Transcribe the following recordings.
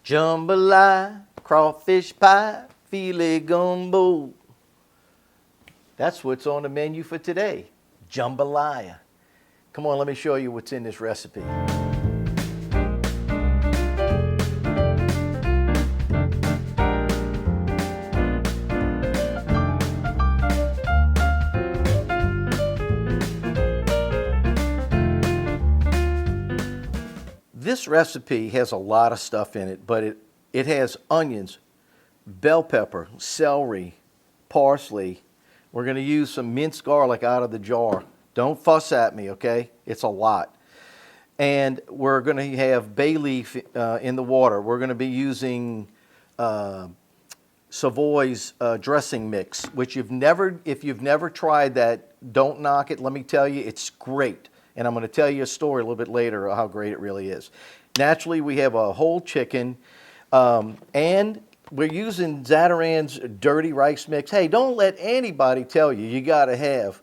Jambalaya, crawfish pie, filet gumbo. That's what's on the menu for today. Jambalaya. Come on, let me show you what's in this recipe. This recipe has a lot of stuff in it, but it has onions, bell pepper, celery, parsley. We're going to use some minced garlic out of the jar. Don't fuss at me, okay? It's a lot. And we're going to have bay leaf in the water. We're going to be using Savoie's dressing mix, which if you've never tried that, don't knock it. Let me tell you, it's great. And I'm going to tell you a story a little bit later of how great it really is. Naturally, we have a whole chicken, and we're using Zatarain's dirty rice mix. Hey, don't let anybody tell you you got to have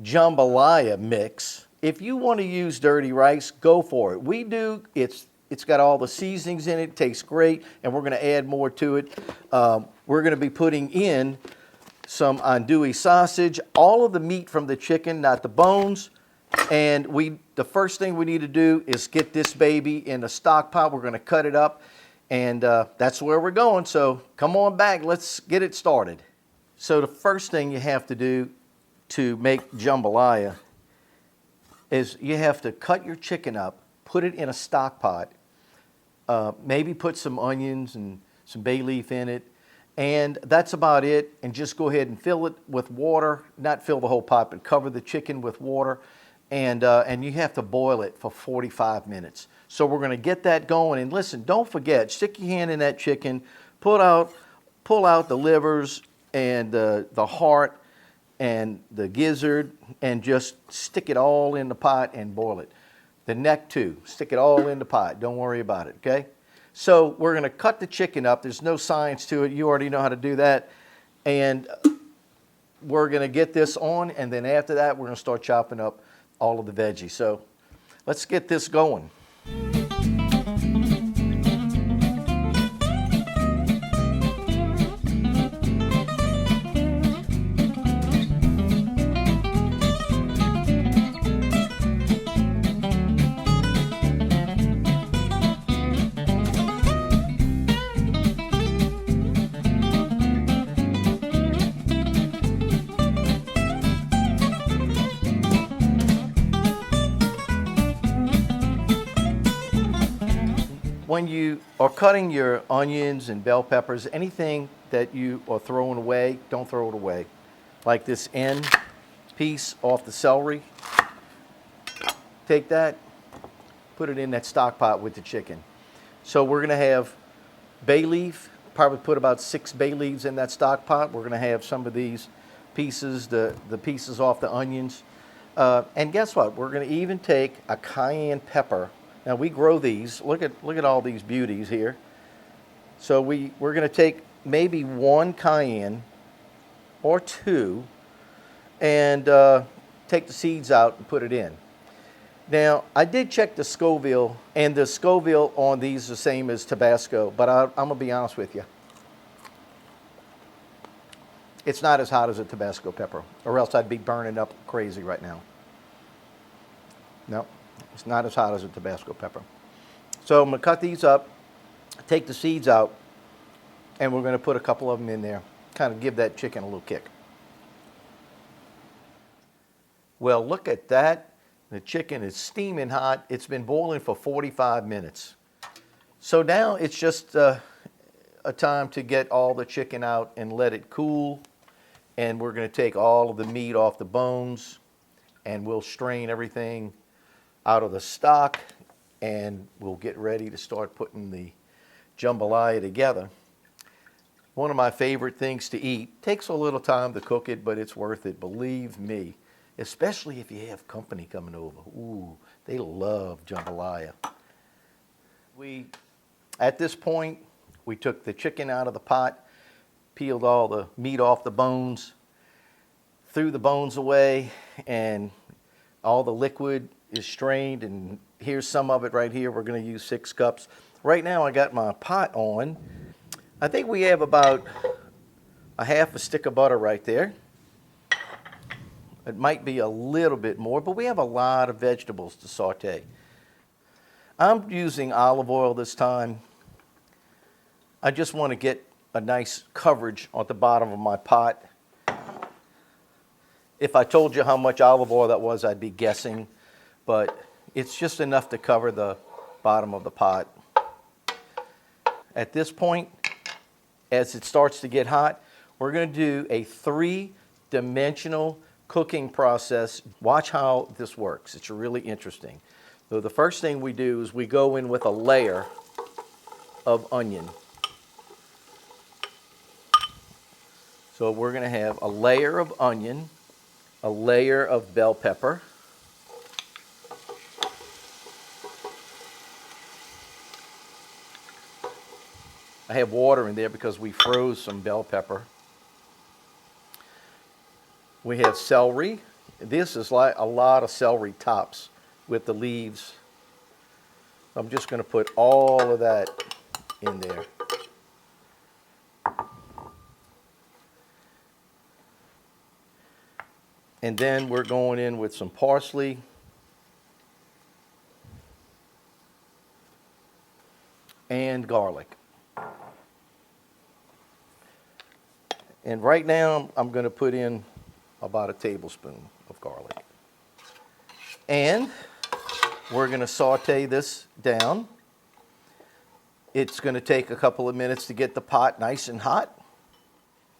Jambalaya mix. If you want to use dirty rice, go for it. We do. It's got all the seasonings in it. It tastes great, and we're going to add more to it. We're going to be putting in some Andouille sausage, all of the meat from the chicken, not the bones. And the first thing we need to do is get this baby in a stock pot. We're going to cut it up, and that's where we're going. So come on back. Let's get it started. So the first thing you have to do to make jambalaya is you have to cut your chicken up, put it in a stock pot, maybe put some onions and some bay leaf in it, and that's about it. And just go ahead and fill it with water. Not fill the whole pot, but cover the chicken with water. And you have to boil it for 45 minutes. So we're going to get that going. And listen, don't forget, stick your hand in that chicken, pull out the livers and the heart and the gizzard, and just stick it all in the pot and boil it. The neck too, stick it all in the pot. Don't worry about it, okay? So we're going to cut the chicken up. There's no science to it. You already know how to do that. And we're going to get this on, and then after that, we're going to start chopping up all of the veggies. So let's get this going. When you are cutting your onions and bell peppers, anything that you are throwing away, don't throw it away. Like this end piece off the celery, take that, put it in that stock pot with the chicken. So we're going to have bay leaf, probably put about 6 bay leaves in that stock pot. We're going to have some of these pieces, the pieces off the onions. And guess what? We're going to even take a cayenne pepper. Now we grow these. Look at all these beauties here. So we're going to take maybe 1 cayenne or 2 and take the seeds out and put it in. Now I did check the Scoville, and the Scoville on these is the same as Tabasco, but I'm going to be honest with you. It's not as hot as a Tabasco pepper, or else I'd be burning up crazy right now. No. It's not as hot as a Tabasco pepper. So I'm going to cut these up, take the seeds out, and we're going to put a couple of them in there, kind of give that chicken a little kick. Well, look at that. The chicken is steaming hot. It's been boiling for 45 minutes. So now it's just a time to get all the chicken out and let it cool. And we're going to take all of the meat off the bones, and we'll strain everything out of the stock, and we'll get ready to start putting the jambalaya together. One of my favorite things to eat. Takes a little time to cook it, but it's worth it, believe me. Especially if you have company coming over. Ooh, they love jambalaya. At this point, we took the chicken out of the pot, peeled all the meat off the bones, threw the bones away, and all the liquid is strained, and here's some of it right here. We're going to use 6 cups. right now I got my pot on. I think we have about a half a stick of butter right there. It might be a little bit more, but we have a lot of vegetables to saute. I'm using olive oil this time. I just want to get a nice coverage on the bottom of my pot. If I told you how much olive oil that was, I'd be guessing, but it's just enough to cover the bottom of the pot. At this point, as it starts to get hot, we're going to do a 3-dimensional cooking process. Watch how this works. It's really interesting. So the first thing we do is we go in with a layer of onion. So we're going to have a layer of onion, a layer of bell pepper, I have water in there because we froze some bell pepper. We have celery. This is like a lot of celery tops with the leaves. I'm just going to put all of that in there. And then we're going in with some parsley. And garlic. And right now I'm going to put in about a tablespoon of garlic. And we're going to saute this down. It's going to take a couple of minutes to get the pot nice and hot.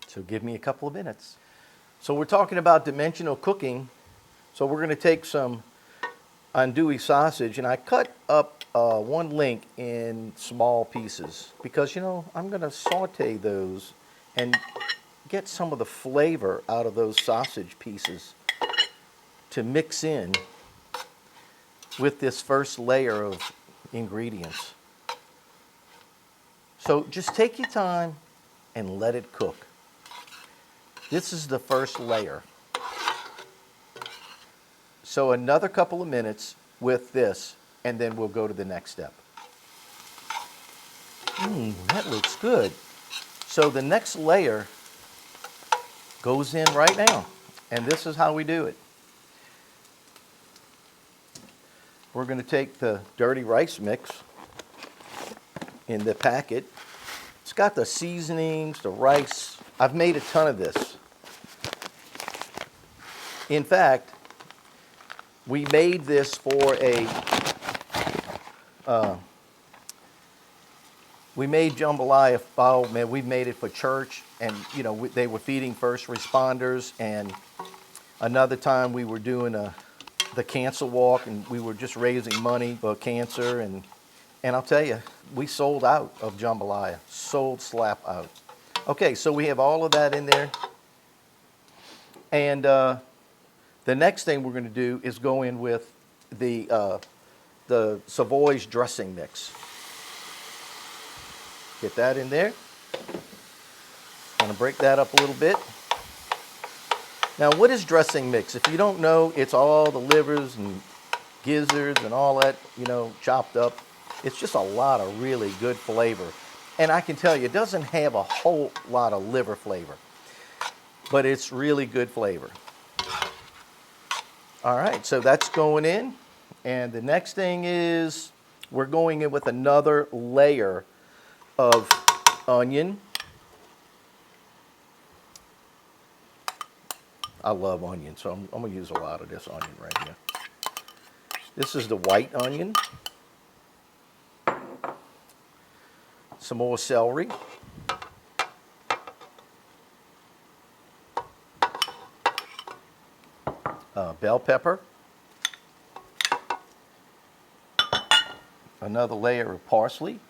So give me a couple of minutes. So we're talking about dimensional cooking. So we're going to take some andouille sausage, and I cut up one link in small pieces because, I'm going to saute those and get some of the flavor out of those sausage pieces to mix in with this first layer of ingredients. So just take your time and let it cook. This is the first layer. So another couple of minutes with this, and then we'll go to the next step. That looks good. So the next layer goes in right now, and this is how we do it. We're going to take the dirty rice mix in the packet. It's got the seasonings, the rice. I've made a ton of this. In fact, we made this for we made jambalaya. Oh man, we made it for church, and they were feeding first responders. And another time we were doing the cancer walk, and we were just raising money for cancer. And I'll tell you, we sold out of jambalaya, sold slap out. Okay, so we have all of that in there, and the next thing we're going to do is go in with the Savoie's dressing mix. Get that in there. I'm going to break that up a little bit. Now, what is dressing mix? If you don't know, it's all the livers and gizzards and all that, chopped up. It's just a lot of really good flavor. And I can tell you, it doesn't have a whole lot of liver flavor, but it's really good flavor. All right, so that's going in. And the next thing is we're going in with another layer of onion. I love onion, so I'm going to use a lot of this onion right here. This is the white onion. Some more celery. Bell pepper. Another layer of parsley.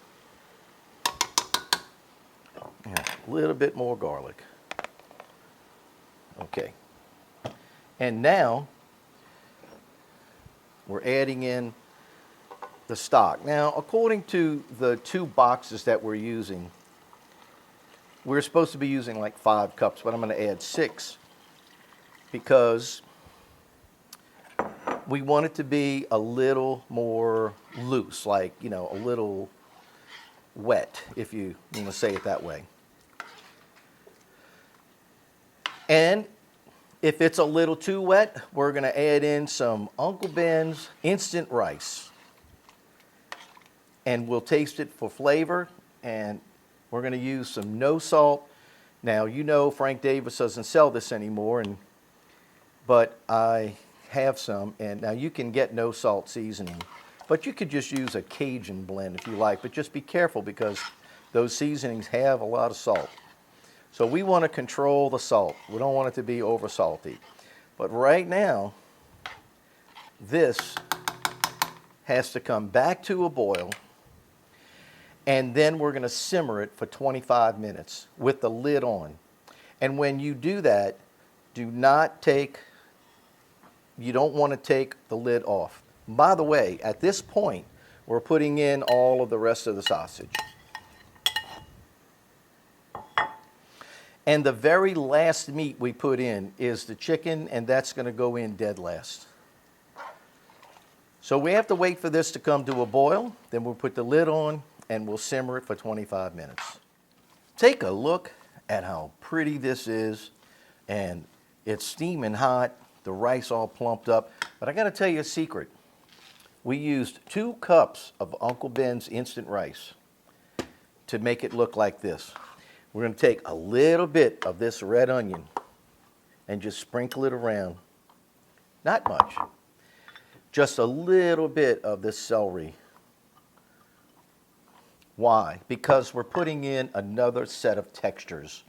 And a little bit more garlic. Okay. And now we're adding in the stock. Now, according to the 2 boxes that we're using, we're supposed to be using like 5 cups, but I'm going to add 6 because we want it to be a little more loose, like, a little wet, if you want to say it that way. And if it's a little too wet, we're going to add in some Uncle Ben's instant rice. And we'll taste it for flavor, and we're going to use some no salt. Now, you know Frank Davis doesn't sell this anymore, but I have some, and now you can get no salt seasoning, but you could just use a Cajun blend if you like, but just be careful because those seasonings have a lot of salt. So we want to control the salt. We don't want it to be over salty. But right now, this has to come back to a boil, and then we're going to simmer it for 25 minutes with the lid on. And when you do that, you don't want to take the lid off. By the way, at this point, we're putting in all of the rest of the sausage. And the very last meat we put in is the chicken, and that's going to go in dead last. So we have to wait for this to come to a boil, then we'll put the lid on and we'll simmer it for 25 minutes. Take a look at how pretty this is, and it's steaming hot, the rice all plumped up. But I got to tell you a secret. We used 2 cups of Uncle Ben's instant rice to make it look like this. We're going to take a little bit of this red onion and just sprinkle it around. Not much. Just a little bit of this celery. Why? Because we're putting in another set of textures.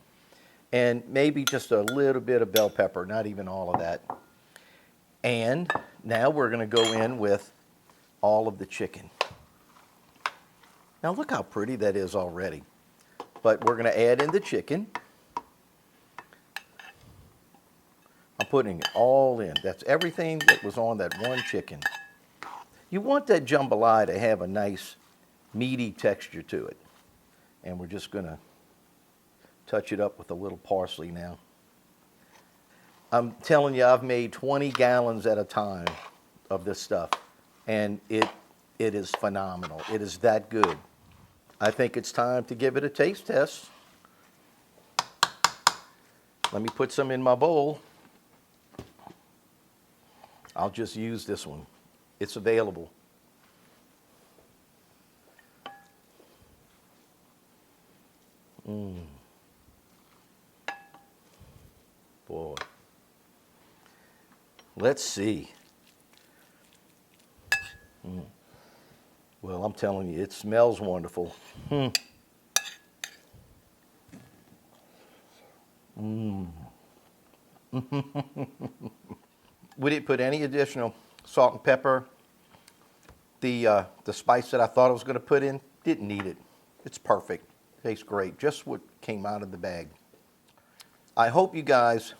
And maybe just a little bit of bell pepper, not even all of that. And now we're going to go in with all of the chicken. Now look how pretty that is already. But we're going to add in the chicken. I'm putting it all in. That's everything that was on that one chicken. You want that jambalaya to have a nice meaty texture to it. And we're just going to touch it up with a little parsley now. I'm telling you, I've made 20 gallons at a time of this stuff. And it is phenomenal. It is that good. I think it's time to give it a taste test. Let me put some in my bowl. I'll just use this one. It's available. Boy. Let's see. Well, I'm telling you, it smells wonderful. We didn't put any additional salt and pepper. The spice that I thought I was going to put in, didn't need it. It's perfect. Tastes great. Just what came out of the bag. I hope you guys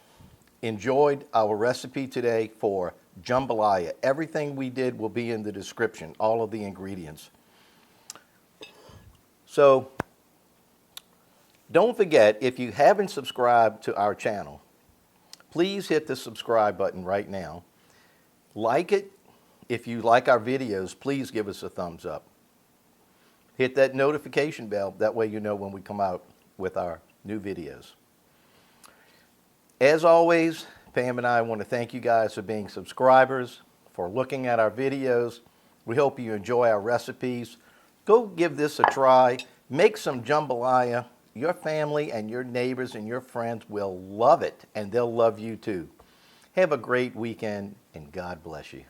enjoyed our recipe today for jambalaya. Everything we did will be in the description, all of the ingredients. So don't forget, if you haven't subscribed to our channel, please hit the subscribe button right now. Like it. If you like our videos, please give us a thumbs up. Hit that notification bell. That way you know when we come out with our new videos. As always, Pam and I want to thank you guys for being subscribers, for looking at our videos. We hope you enjoy our recipes. Go give this a try. Make some jambalaya. Your family and your neighbors and your friends will love it, and they'll love you too. Have a great weekend, and God bless you.